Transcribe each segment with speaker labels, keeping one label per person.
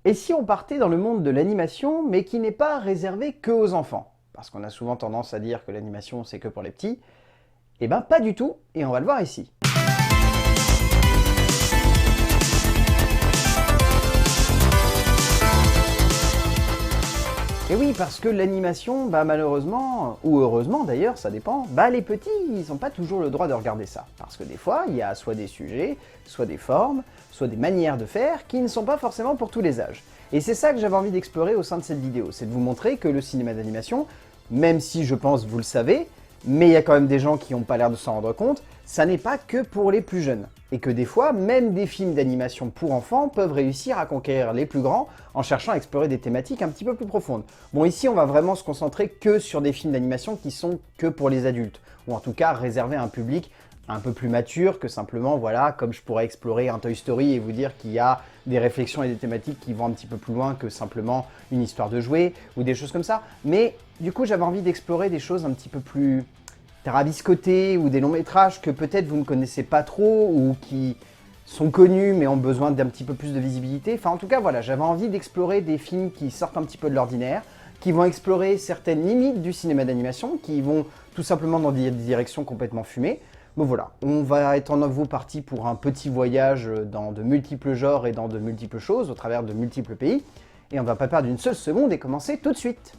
Speaker 1: Et si on partait dans le monde de l'animation, mais qui n'est pas réservé que aux enfants? Parce qu'on a souvent tendance à dire que l'animation c'est que pour les petits. Eh ben pas du tout, et on va le voir ici. Et oui, parce que l'animation, malheureusement, ou heureusement d'ailleurs, ça dépend, les petits, ils n'ont pas toujours le droit de regarder ça. Parce que des fois, il y a soit des sujets, soit des formes, soit des manières de faire qui ne sont pas forcément pour tous les âges. Et c'est ça que j'avais envie d'explorer au sein de cette vidéo, c'est de vous montrer que le cinéma d'animation, même si je pense vous le savez, mais il y a quand même des gens qui n'ont pas l'air de s'en rendre compte, ça n'est pas que pour les plus jeunes. Et que des fois, même des films d'animation pour enfants peuvent réussir à conquérir les plus grands en cherchant à explorer des thématiques un petit peu plus profondes. Bon, ici, on va vraiment se concentrer que sur des films d'animation qui sont que pour les adultes, ou en tout cas réservés à un public un peu plus mature que simplement, voilà, comme je pourrais explorer un Toy Story et vous dire qu'il y a des réflexions et des thématiques qui vont un petit peu plus loin que simplement une histoire de jouets ou des choses comme ça. Mais du coup, j'avais envie d'explorer des choses un petit peu plus tarabiscotés ou des longs métrages que peut-être vous ne connaissez pas trop ou qui sont connus mais ont besoin d'un petit peu plus de visibilité. Enfin en tout cas voilà, j'avais envie d'explorer des films qui sortent un petit peu de l'ordinaire, qui vont explorer certaines limites du cinéma d'animation, qui vont tout simplement dans des directions complètement fumées. Bon voilà, on va être en nouveau parti pour un petit voyage dans de multiples genres et dans de multiples choses, au travers de multiples pays, et on ne va pas perdre une seule seconde et commencer tout de suite.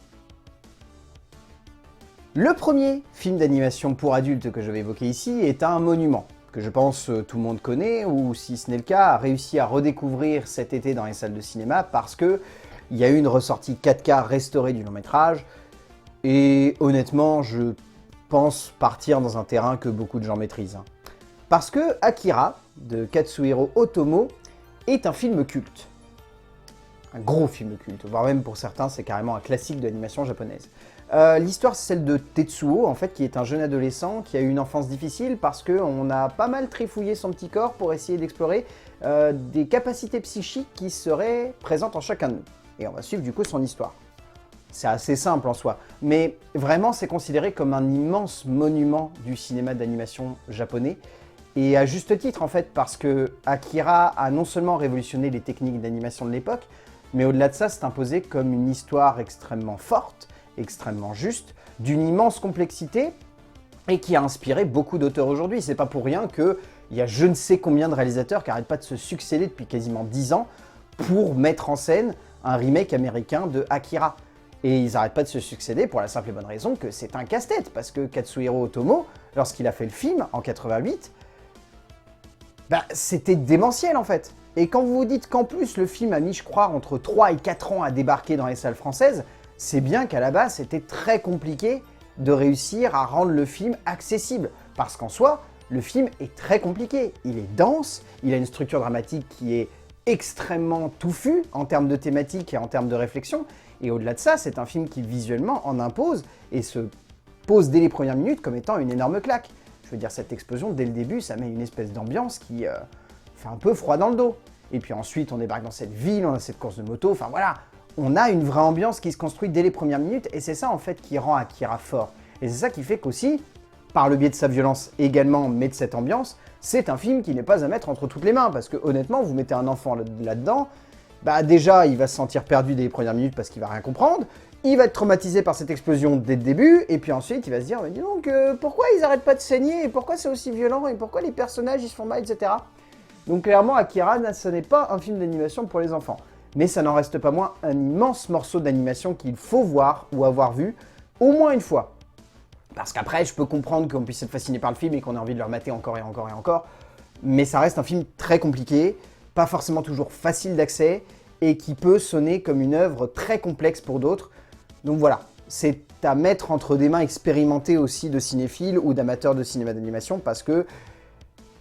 Speaker 1: Le premier film d'animation pour adultes que je vais évoquer ici est un monument, que je pense tout le monde connaît, ou si ce n'est le cas, a réussi à redécouvrir cet été dans les salles de cinéma parce que il y a eu une ressortie 4K restaurée du long métrage, et honnêtement, je pense partir dans un terrain que beaucoup de gens maîtrisent. Parce que Akira, de Katsuhiro Otomo, est un film culte. Un gros film culte, voire même pour certains, c'est carrément un classique de l'animation japonaise. L'histoire, c'est celle de Tetsuo, en fait, qui est un jeune adolescent qui a eu une enfance difficile parce qu'on a pas mal trifouillé son petit corps pour essayer d'explorer des capacités psychiques qui seraient présentes en chacun de nous. Et on va suivre du coup son histoire. C'est assez simple en soi, mais vraiment c'est considéré comme un immense monument du cinéma d'animation japonais, et à juste titre en fait, parce que Akira a non seulement révolutionné les techniques d'animation de l'époque, mais au-delà de ça, c'est imposé comme une histoire extrêmement forte, extrêmement juste, d'une immense complexité, et qui a inspiré beaucoup d'auteurs aujourd'hui. C'est pas pour rien qu'il y a je ne sais combien de réalisateurs qui n'arrêtent pas de se succéder depuis quasiment 10 ans pour mettre en scène un remake américain de Akira. Et ils n'arrêtent pas de se succéder pour la simple et bonne raison que c'est un casse-tête, parce que Katsuhiro Otomo, lorsqu'il a fait le film, en 88, c'était démentiel en fait. Et quand vous vous dites qu'en plus le film a mis, je crois, entre 3 et 4 ans à débarquer dans les salles françaises, c'est bien qu'à la base c'était très compliqué de réussir à rendre le film accessible. Parce qu'en soi, le film est très compliqué. Il est dense, il a une structure dramatique qui est extrêmement touffue en termes de thématique et en termes de réflexion. Et au-delà de ça, c'est un film qui visuellement en impose et se pose dès les premières minutes comme étant une énorme claque. Je veux dire, cette explosion, dès le début, ça met une espèce d'ambiance qui fait un peu froid dans le dos. Et puis ensuite, on débarque dans cette ville, on a cette course de moto, enfin voilà, on a une vraie ambiance qui se construit dès les premières minutes, et c'est ça en fait qui rend Akira fort. Et c'est ça qui fait qu'aussi, par le biais de sa violence également, mais de cette ambiance, c'est un film qui n'est pas à mettre entre toutes les mains, parce que honnêtement, vous mettez un enfant là-dedans, déjà, il va se sentir perdu dès les premières minutes parce qu'il va rien comprendre, il va être traumatisé par cette explosion dès le début, et puis ensuite, il va se dire, mais dis donc, pourquoi ils arrêtent pas de saigner, et pourquoi c'est aussi violent, et pourquoi les personnages, ils se font mal, etc. Donc clairement, Akira, ce n'est pas un film d'animation pour les enfants. Mais ça n'en reste pas moins un immense morceau d'animation qu'il faut voir ou avoir vu au moins une fois. Parce qu'après, je peux comprendre qu'on puisse être fasciné par le film et qu'on ait envie de le remater encore et encore et encore, mais ça reste un film très compliqué, pas forcément toujours facile d'accès, et qui peut sonner comme une œuvre très complexe pour d'autres. Donc voilà, c'est à mettre entre des mains expérimentées aussi de cinéphiles ou d'amateurs de cinéma d'animation, parce que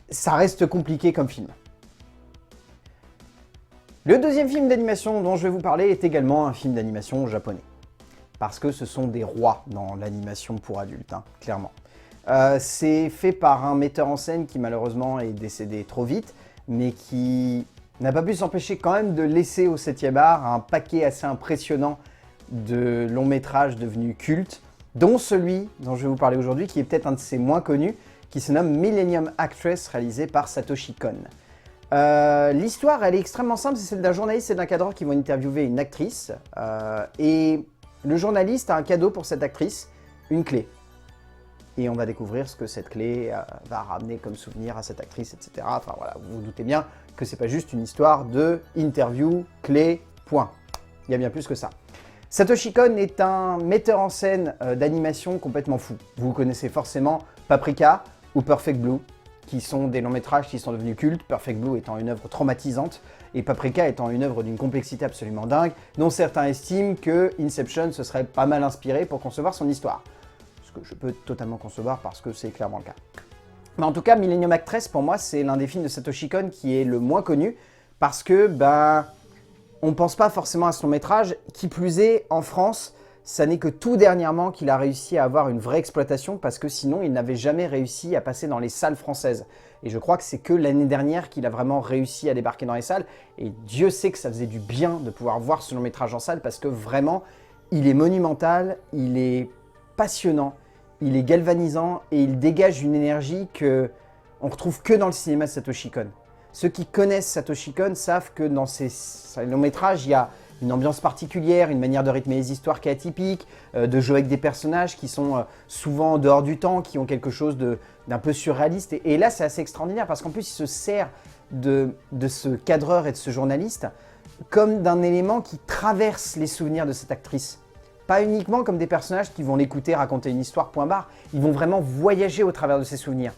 Speaker 1: ça reste compliqué comme film. Le deuxième film d'animation dont je vais vous parler est également un film d'animation japonais. Parce que ce sont des rois dans l'animation pour adultes, clairement. C'est fait par un metteur en scène qui malheureusement est décédé trop vite, mais qui n'a pas pu s'empêcher quand même de laisser au 7e art un paquet assez impressionnant de longs métrages devenus cultes, dont celui dont je vais vous parler aujourd'hui, qui est peut-être un de ses moins connus, qui se nomme Millennium Actress, réalisé par Satoshi Kon. L'histoire, elle est extrêmement simple, c'est celle d'un journaliste et d'un cadreur qui vont interviewer une actrice. Et le journaliste a un cadeau pour cette actrice, une clé. Et on va découvrir ce que cette clé va ramener comme souvenir à cette actrice, etc. Enfin voilà, vous vous doutez bien que c'est pas juste une histoire de interview, clé, point. Il y a bien plus que ça. Satoshi Kon est un metteur en scène d'animation complètement fou. Vous connaissez forcément Paprika ou Perfect Blue, qui sont des longs métrages qui sont devenus cultes, Perfect Blue étant une œuvre traumatisante, et Paprika étant une œuvre d'une complexité absolument dingue, dont certains estiment que Inception se serait pas mal inspiré pour concevoir son histoire. Ce que je peux totalement concevoir parce que c'est clairement le cas. Mais en tout cas, Millennium Actress, pour moi, c'est l'un des films de Satoshi Kon qui est le moins connu, parce que, on pense pas forcément à ce long métrage, qui plus est, en France, ça n'est que tout dernièrement qu'il a réussi à avoir une vraie exploitation, parce que sinon, il n'avait jamais réussi à passer dans les salles françaises. Et je crois que c'est que l'année dernière qu'il a vraiment réussi à débarquer dans les salles, et Dieu sait que ça faisait du bien de pouvoir voir ce long métrage en salle, parce que vraiment, il est monumental, il est passionnant, il est galvanisant, et il dégage une énergie que on retrouve que dans le cinéma de Satoshi Kon. Ceux qui connaissent Satoshi Kon savent que dans ses longs métrages, il y a une ambiance particulière, une manière de rythmer les histoires qui est atypique, de jouer avec des personnages qui sont souvent en dehors du temps, qui ont quelque chose d'un peu surréaliste. Et là, c'est assez extraordinaire parce qu'en plus, il se sert de ce cadreur et de ce journaliste comme d'un élément qui traverse les souvenirs de cette actrice. Pas uniquement comme des personnages qui vont l'écouter raconter une histoire, point barre. Ils vont vraiment voyager au travers de ses souvenirs.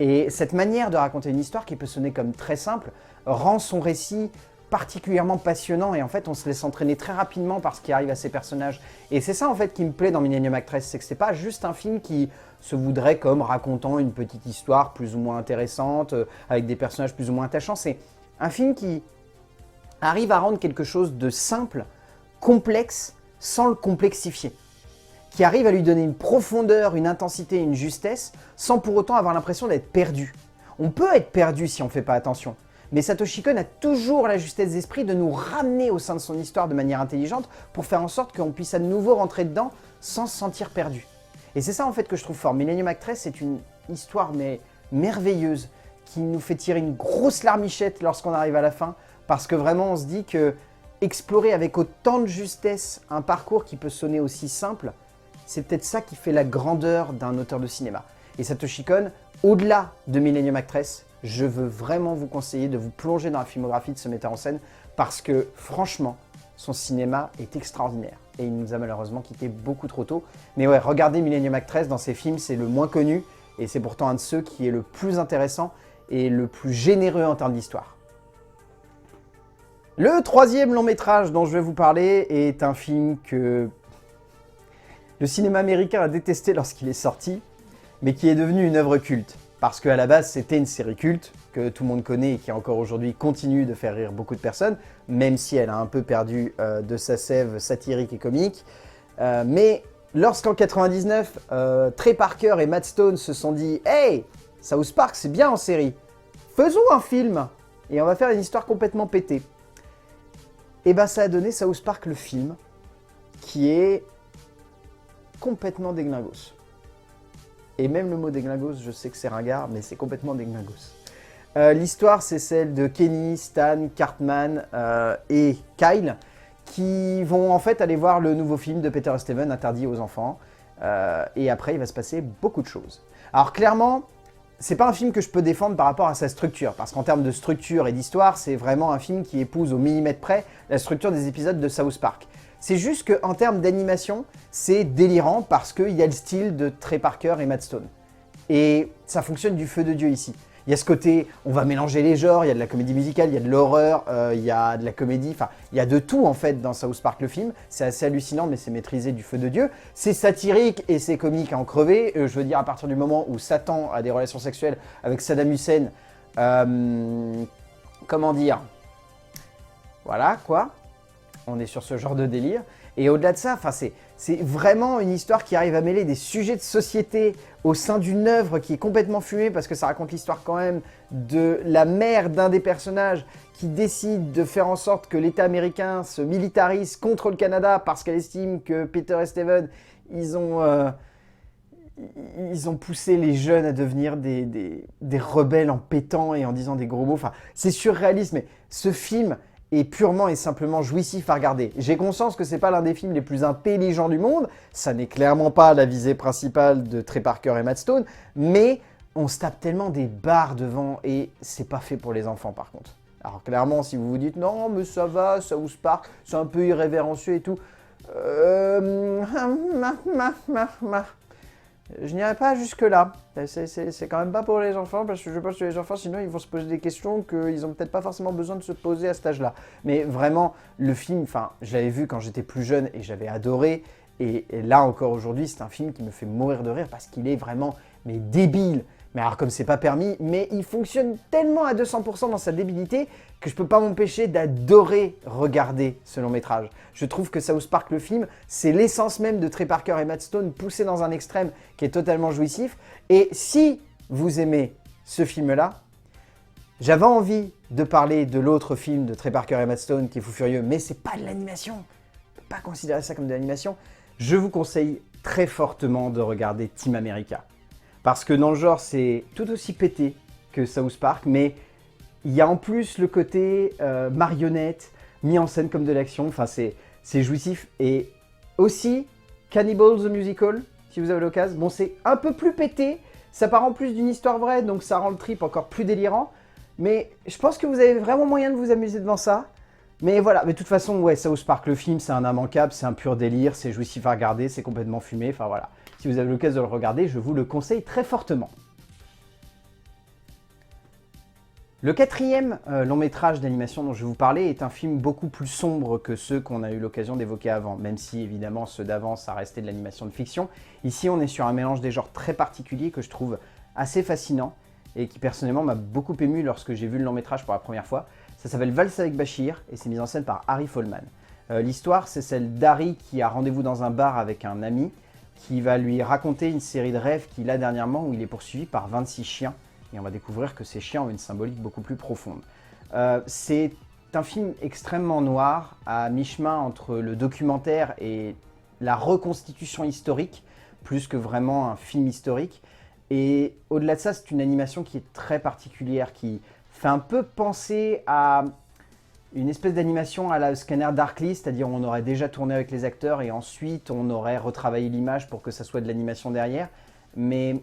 Speaker 1: Et cette manière de raconter une histoire qui peut sonner comme très simple rend son récit particulièrement passionnant et en fait on se laisse entraîner très rapidement par ce qui arrive à ces personnages. Et c'est ça en fait qui me plaît dans Millennium Actress, c'est que c'est pas juste un film qui se voudrait comme racontant une petite histoire plus ou moins intéressante, avec des personnages plus ou moins attachants, c'est un film qui arrive à rendre quelque chose de simple, complexe, sans le complexifier. Qui arrive à lui donner une profondeur, une intensité, une justesse, sans pour autant avoir l'impression d'être perdu. On peut être perdu si on ne fait pas attention, mais Satoshi Kon a toujours la justesse d'esprit de nous ramener au sein de son histoire de manière intelligente pour faire en sorte qu'on puisse à nouveau rentrer dedans sans se sentir perdu. Et c'est ça en fait que je trouve fort. Millennium Actress, c'est une histoire mais merveilleuse qui nous fait tirer une grosse larmichette lorsqu'on arrive à la fin, parce que vraiment on se dit que explorer avec autant de justesse un parcours qui peut sonner aussi simple, c'est peut-être ça qui fait la grandeur d'un auteur de cinéma. Et Satoshi Kon, au-delà de Millennium Actress, je veux vraiment vous conseiller de vous plonger dans la filmographie de ce metteur en scène parce que franchement, son cinéma est extraordinaire. Et il nous a malheureusement quitté beaucoup trop tôt. Mais ouais, regardez Millennium Actress dans ses films, c'est le moins connu et c'est pourtant un de ceux qui est le plus intéressant et le plus généreux en termes d'histoire. Le troisième long métrage dont je vais vous parler est un film que le cinéma américain a détesté lorsqu'il est sorti, mais qui est devenu une œuvre culte. Parce qu'à la base, c'était une série culte que tout le monde connaît et qui encore aujourd'hui continue de faire rire beaucoup de personnes, même si elle a un peu perdu de sa sève satirique et comique. Mais lorsqu'en 99, Trey Parker et Matt Stone se sont dit « Hey, South Park, c'est bien en série. Faisons un film et on va faire une histoire complètement pétée. » Et ben ça a donné South Park le film, qui est complètement déglingos. Et même le mot déglingos, je sais que c'est ringard, mais c'est complètement déglingos. L'histoire, c'est celle de Kenny, Stan, Cartman et Kyle, qui vont en fait aller voir le nouveau film de Peter et Steven, interdit aux enfants. Et après, il va se passer beaucoup de choses. Alors clairement, c'est pas un film que je peux défendre par rapport à sa structure, parce qu'en termes de structure et d'histoire, c'est vraiment un film qui épouse au millimètre près la structure des épisodes de South Park. C'est juste qu'en termes d'animation, c'est délirant parce qu'il y a le style de Trey Parker et Matt Stone. Et ça fonctionne du feu de Dieu ici. Il y a ce côté, on va mélanger les genres, il y a de la comédie musicale, il y a de l'horreur, il y a de la comédie, enfin, il y a de tout en fait dans South Park le film. C'est assez hallucinant, mais c'est maîtrisé du feu de Dieu. C'est satirique et c'est comique à en crever. Je veux dire, à partir du moment où Satan a des relations sexuelles avec Saddam Hussein, comment dire, voilà quoi. On est sur ce genre de délire. Et au-delà de ça, c'est vraiment une histoire qui arrive à mêler des sujets de société au sein d'une œuvre qui est complètement fumée parce que ça raconte l'histoire quand même de la mère d'un des personnages qui décide de faire en sorte que l'État américain se militarise contre le Canada parce qu'elle estime que Peter et Steven, ils ont ils ont poussé les jeunes à devenir des rebelles en pétant et en disant des gros mots. Enfin, c'est surréaliste, mais ce film est purement et simplement jouissif à regarder. J'ai conscience que c'est pas l'un des films les plus intelligents du monde, ça n'est clairement pas la visée principale de Trey Parker et Matt Stone, mais on se tape tellement des barres devant et c'est pas fait pour les enfants par contre. Alors clairement, si vous vous dites non mais ça va, South Park, c'est un peu irrévérencieux et tout, je n'irai pas jusque-là. C'est quand même pas pour les enfants, parce que je pense que les enfants, sinon, ils vont se poser des questions qu'ils n'ont peut-être pas forcément besoin de se poser à cet âge-là. Mais vraiment, le film, enfin, je l'avais vu quand j'étais plus jeune et j'avais adoré. Et là encore aujourd'hui, c'est un film qui me fait mourir de rire parce qu'il est vraiment mais débile. Mais alors comme c'est pas permis, mais il fonctionne tellement à 200% dans sa débilité que je peux pas m'empêcher d'adorer regarder ce long métrage. Je trouve que South Park le film, c'est l'essence même de Trey Parker et Matt Stone poussé dans un extrême qui est totalement jouissif. Et si vous aimez ce film-là, j'avais envie de parler de l'autre film de Trey Parker et Matt Stone qui est Fou Furieux, mais c'est pas de l'animation. On peut pas considérer ça comme de l'animation. Je vous conseille très fortement de regarder Team America. Parce que dans le genre, c'est tout aussi pété que South Park, mais il y a en plus le côté marionnette, mis en scène comme de l'action, enfin c'est jouissif. Et aussi, Cannibal the Musical, si vous avez l'occasion, bon c'est un peu plus pété, ça part en plus d'une histoire vraie, donc ça rend le trip encore plus délirant. Mais je pense que vous avez vraiment moyen de vous amuser devant ça. Mais voilà, mais de toute façon, ouais, South Park, le film, c'est un immanquable, c'est un pur délire, c'est jouissif à regarder, c'est complètement fumé, enfin voilà. Si vous avez l'occasion de le regarder, je vous le conseille très fortement. Le quatrième long métrage d'animation dont je vais vous parler est un film beaucoup plus sombre que ceux qu'on a eu l'occasion d'évoquer avant, même si évidemment ceux d'avant ça restait de l'animation de fiction. Ici on est sur un mélange des genres très particulier que je trouve assez fascinant et qui personnellement m'a beaucoup ému lorsque j'ai vu le long métrage pour la première fois. Ça s'appelle Valse avec Bachir et c'est mis en scène par Harry Folman. L'histoire c'est celle d'Harry qui a rendez-vous dans un bar avec un ami qui va lui raconter une série de rêves qu'il a dernièrement où il est poursuivi par 26 chiens. Et on va découvrir que ces chiens ont une symbolique beaucoup plus profonde. C'est un film extrêmement noir, à mi-chemin entre le documentaire et la reconstitution historique, plus que vraiment un film historique. Et au-delà de ça, c'est une animation qui est très particulière, qui fait un peu penser à une espèce d'animation à la Scanner Darkly, c'est-à-dire on aurait déjà tourné avec les acteurs et ensuite on aurait retravaillé l'image pour que ça soit de l'animation derrière. Mais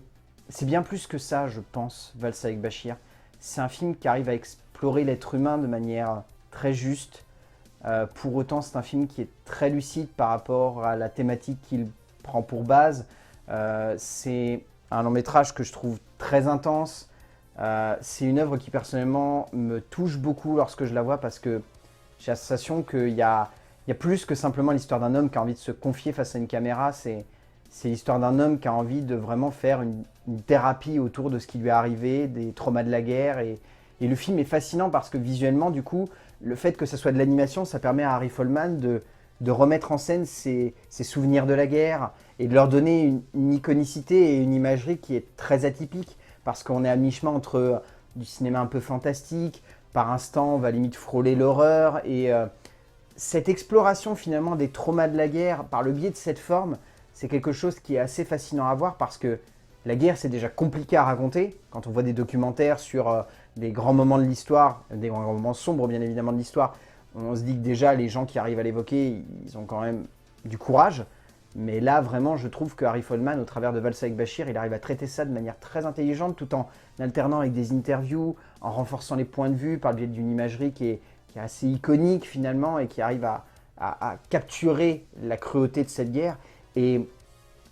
Speaker 1: c'est bien plus que ça, je pense, Valse avec Bachir. C'est un film qui arrive à explorer l'être humain de manière très juste. Pour autant, c'est un film qui est très lucide par rapport à la thématique qu'il prend pour base. C'est un long métrage que je trouve très intense. C'est une œuvre qui personnellement me touche beaucoup lorsque je la vois parce que j'ai la sensation qu'il y a plus que simplement l'histoire d'un homme qui a envie de se confier face à une caméra. C'est l'histoire d'un homme qui a envie de vraiment faire une thérapie autour de ce qui lui est arrivé, des traumas de la guerre. Et le film est fascinant parce que visuellement, du coup, le fait que ce soit de l'animation, ça permet à Harry Folman de remettre en scène ses souvenirs de la guerre et de leur donner une iconicité et une imagerie qui est très atypique parce qu'on est à mi-chemin entre du cinéma un peu fantastique, par instant on va limite frôler l'horreur et cette exploration finalement des traumas de la guerre par le biais de cette forme, c'est quelque chose qui est assez fascinant à voir parce que la guerre, c'est déjà compliqué à raconter. Quand on voit des documentaires sur des grands moments de l'histoire, des grands moments sombres bien évidemment de l'histoire, on se dit que déjà les gens qui arrivent à l'évoquer, ils ont quand même du courage. Mais là, vraiment, je trouve que Harry Folman, au travers de Valse avec Bachir, il arrive à traiter ça de manière très intelligente tout en alternant avec des interviews, en renforçant les points de vue par le biais d'une imagerie qui est assez iconique finalement et qui arrive à capturer la cruauté de cette guerre. Et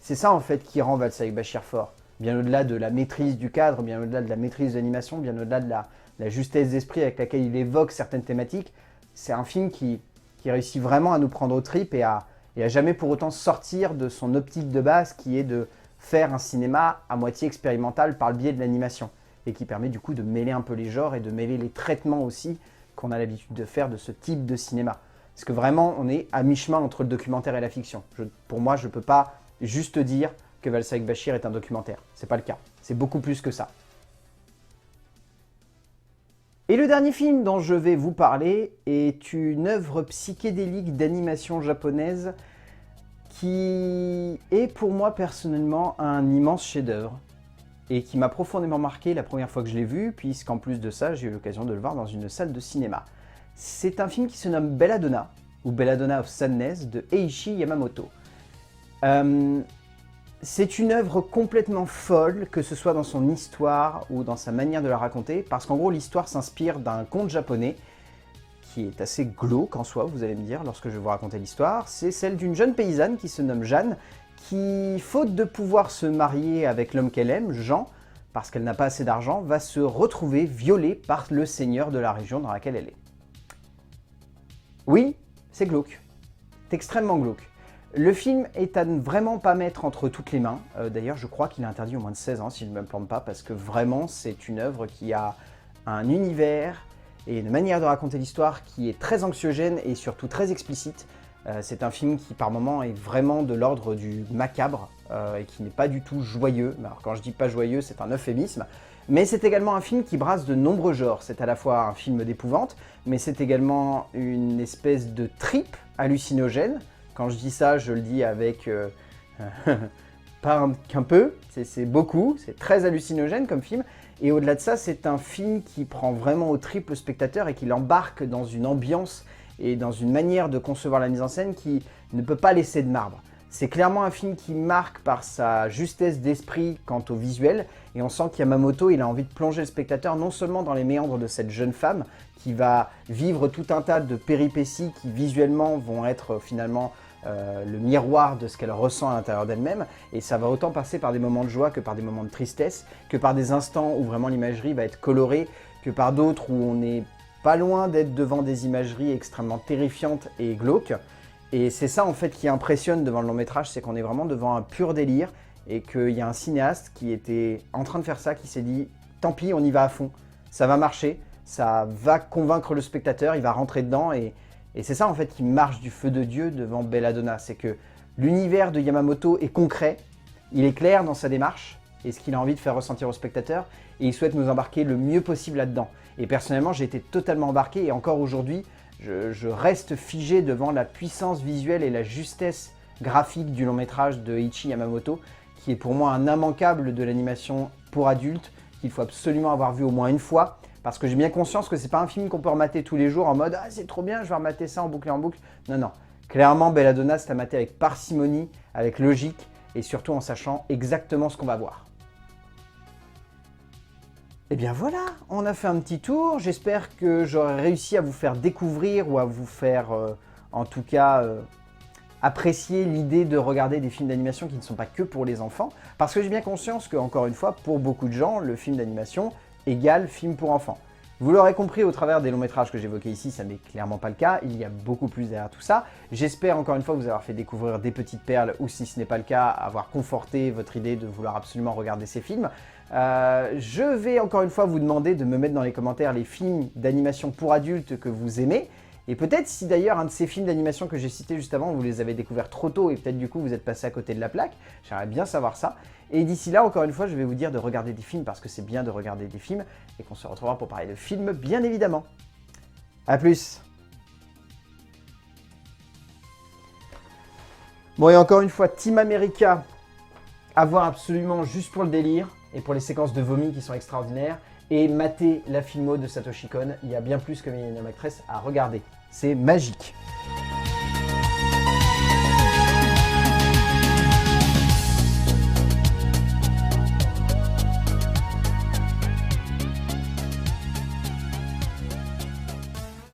Speaker 1: c'est ça en fait qui rend Valse avec Bachir fort. Bien au-delà de la maîtrise du cadre, bien au-delà de la maîtrise de l'animation, bien au-delà de la justesse d'esprit avec laquelle il évoque certaines thématiques, c'est un film qui réussit vraiment à nous prendre aux tripes et à jamais pour autant sortir de son optique de base qui est de faire un cinéma à moitié expérimental par le biais de l'animation et qui permet du coup de mêler un peu les genres et de mêler les traitements aussi qu'on a l'habitude de faire de ce type de cinéma. Parce que vraiment, on est à mi-chemin entre le documentaire et la fiction. Pour moi, je ne peux pas juste dire que Valse avec Bachir est un documentaire. C'est pas le cas. C'est beaucoup plus que ça. Et le dernier film dont je vais vous parler est une œuvre psychédélique d'animation japonaise qui est pour moi personnellement un immense chef-d'œuvre et qui m'a profondément marqué la première fois que je l'ai vu, puisqu'en plus de ça, j'ai eu l'occasion de le voir dans une salle de cinéma. C'est un film qui se nomme Belladonna, ou Belladonna of Sadness, de Eiichi Yamamoto. C'est une œuvre complètement folle, que ce soit dans son histoire ou dans sa manière de la raconter, parce qu'en gros l'histoire s'inspire d'un conte japonais qui est assez glauque en soi, vous allez me dire, lorsque je vais vous raconter l'histoire. C'est celle d'une jeune paysanne qui se nomme Jeanne, qui, faute de pouvoir se marier avec l'homme qu'elle aime, Jean, parce qu'elle n'a pas assez d'argent, va se retrouver violée par le seigneur de la région dans laquelle elle est. Oui, c'est glauque. C'est extrêmement glauque. Le film est à ne vraiment pas mettre entre toutes les mains. D'ailleurs, je crois qu'il est interdit au moins de 16 ans, si je ne me plante pas, parce que vraiment, c'est une œuvre qui a un univers et une manière de raconter l'histoire qui est très anxiogène et surtout très explicite. C'est un film qui, par moments, est vraiment de l'ordre du macabre et qui n'est pas du tout joyeux. Alors, quand je dis pas joyeux, c'est un euphémisme. Mais c'est également un film qui brasse de nombreux genres. C'est à la fois un film d'épouvante, mais c'est également une espèce de trip hallucinogène. Quand je dis ça, je le dis avec pas qu'un peu, c'est beaucoup, c'est très hallucinogène comme film. Et au-delà de ça, c'est un film qui prend vraiment au trip le spectateur et qui l'embarque dans une ambiance et dans une manière de concevoir la mise en scène qui ne peut pas laisser de marbre. C'est clairement un film qui marque par sa justesse d'esprit quant au visuel, et on sent qu'Yamamoto, il a envie de plonger le spectateur non seulement dans les méandres de cette jeune femme, qui va vivre tout un tas de péripéties qui visuellement vont être finalement le miroir de ce qu'elle ressent à l'intérieur d'elle-même, et ça va autant passer par des moments de joie que par des moments de tristesse, que par des instants où vraiment l'imagerie va être colorée, que par d'autres où on n'est pas loin d'être devant des imageries extrêmement terrifiantes et glauques. Et c'est ça en fait qui impressionne devant le long métrage, c'est qu'on est vraiment devant un pur délire et qu'il y a un cinéaste qui était en train de faire ça, qui s'est dit « tant pis, on y va à fond, ça va marcher, ça va convaincre le spectateur, il va rentrer dedans » et c'est ça en fait qui marche du feu de Dieu devant Belladonna, c'est que l'univers de Yamamoto est concret, il est clair dans sa démarche et ce qu'il a envie de faire ressentir au spectateur et il souhaite nous embarquer le mieux possible là-dedans. Et personnellement, j'ai été totalement embarqué et encore aujourd'hui, je reste figé devant la puissance visuelle et la justesse graphique du long métrage de Eiichi Yamamoto, qui est pour moi un immanquable de l'animation pour adultes, qu'il faut absolument avoir vu au moins une fois, parce que j'ai bien conscience que c'est pas un film qu'on peut remater tous les jours en mode « Ah, c'est trop bien, je vais remater ça en boucle et en boucle ». Non, non. Clairement, Belladonna, c'est à mater avec parcimonie, avec logique, et surtout en sachant exactement ce qu'on va voir. Et bien voilà, on a fait un petit tour. J'espère que j'aurai réussi à vous faire découvrir ou à vous faire, en tout cas, apprécier l'idée de regarder des films d'animation qui ne sont pas que pour les enfants. Parce que j'ai bien conscience que, encore une fois, pour beaucoup de gens, le film d'animation égale film pour enfants. Vous l'aurez compris au travers des longs métrages que j'évoquais ici, ça n'est clairement pas le cas, il y a beaucoup plus derrière tout ça. J'espère encore une fois vous avoir fait découvrir des petites perles, ou si ce n'est pas le cas, avoir conforté votre idée de vouloir absolument regarder ces films. Je vais encore une fois vous demander de me mettre dans les commentaires les films d'animation pour adultes que vous aimez. Et peut-être si d'ailleurs un de ces films d'animation que j'ai cités juste avant, vous les avez découverts trop tôt et peut-être du coup vous êtes passé à côté de la plaque, j'aimerais bien savoir ça. Et d'ici là, encore une fois, je vais vous dire de regarder des films parce que c'est bien de regarder des films et qu'on se retrouvera pour parler de films, bien évidemment. A plus. Bon, et encore une fois, Team America, à voir absolument juste pour le délire et pour les séquences de vomi qui sont extraordinaires. Et mater la filmo de Satoshi Kon, il y a bien plus que Million Actress à regarder. C'est magique.